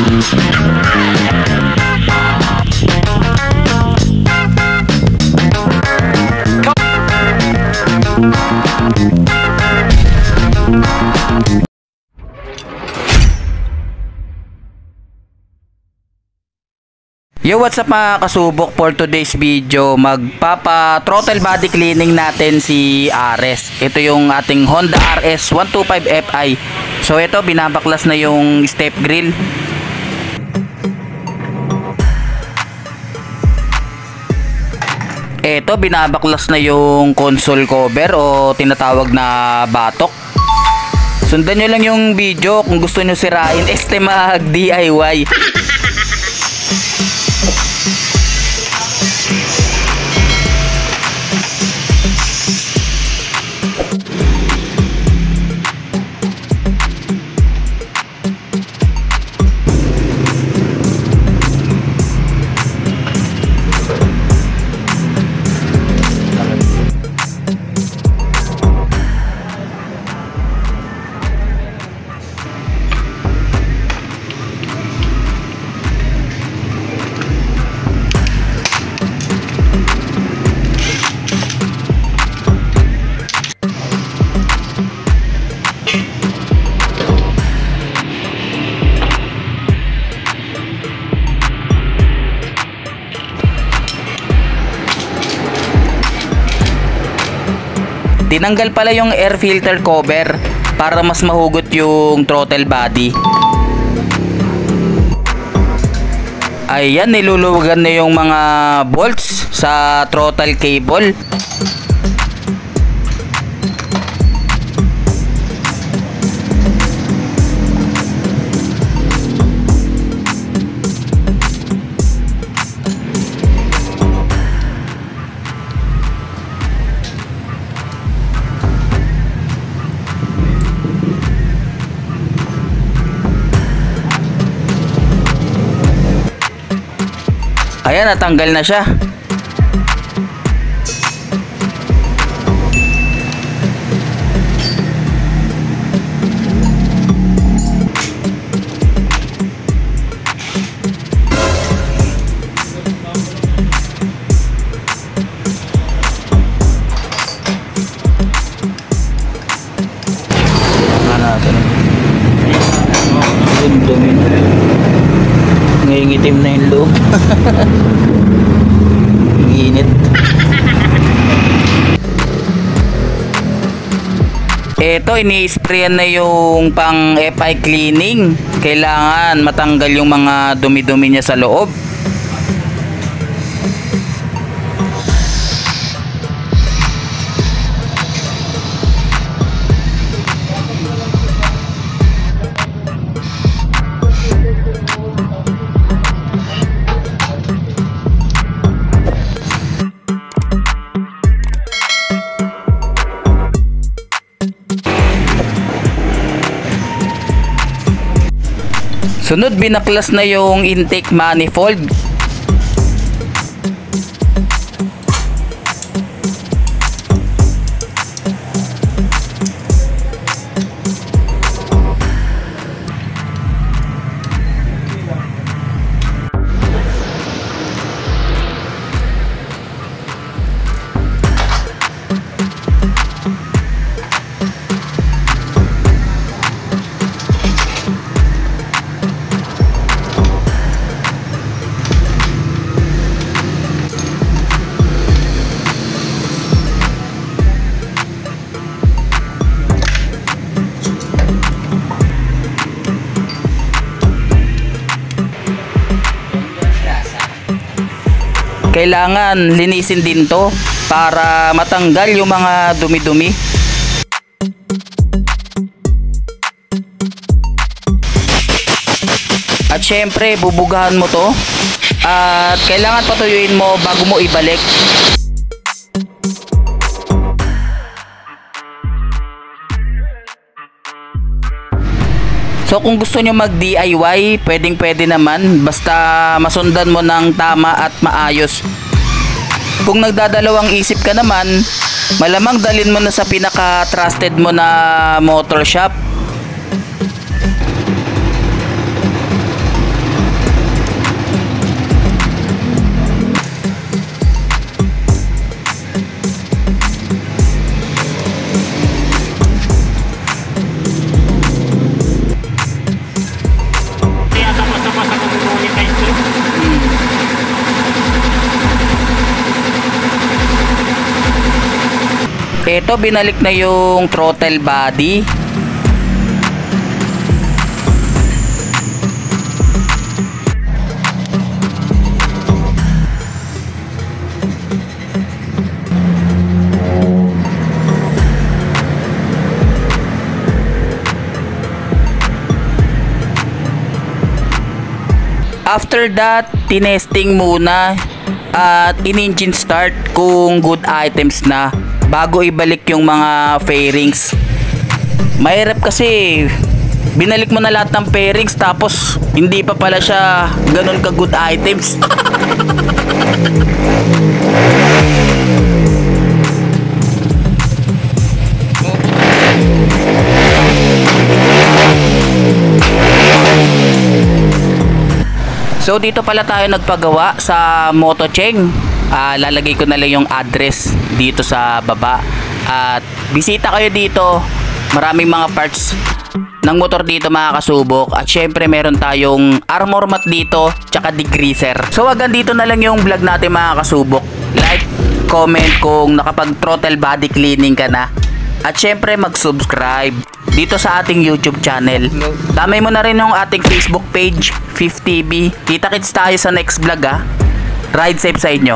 Yo, what's up mga kasubok? For today's video, magpapa throttle body cleaning natin si Ares. Ito yung ating Honda RS 125 Fi. So ito, binabaklas na yung step grill. Ito, binabaklas na yung console cover o tinatawag na batok. Sundan nyo lang yung video kung gusto nyo sirain. Mag DIY. Tinanggal pala yung air filter cover para mas mahugot yung throttle body. Ayan, niluluwagan na yung mga bolts sa throttle cable. Ayan, natanggal na siya. Ngayon na yung loob. Init. Ito, ini-sprayan na yung pang FI cleaning. Kailangan matanggal yung mga dumi-dumi niya sa loob. Sunod, binaklas na yung intake manifold. Kailangan linisin din to para matanggal yung mga dumi-dumi. At syempre, bubugahan mo to at kailangan patuyuin mo bago mo ibalik. So kung gusto nyo mag DIY, pwede naman, basta masundan mo ng tama at maayos. Kung nagdadalawang isip ka naman, malamang dalin mo na sa pinaka trusted mo na motor shop. Ito, binalik na yung throttle body. After that, tinesting muna at in-engine start kung good items na bago ibalik yung mga fairings. Mahirap kasi binalik mo na lahat ng fairings tapos hindi pa pala siya ganun ka good items. So dito pala tayo nagpagawa sa Motocheng. Lalagay ko na lang yung address dito sa baba. At bisita kayo dito. Maraming mga parts ng motor dito mga kasubok. At syempre meron tayong armor mat dito, tsaka degreaser. So hanggang dito na lang yung vlog natin mga kasubok. Like, comment kung nakapag throttle body cleaning ka na. At syempre mag-subscribe dito sa ating YouTube channel. Damay mo na rin yung ating Facebook page, 5TV. Kita-kits tayo sa next vlog ha. Ride safe sa inyo.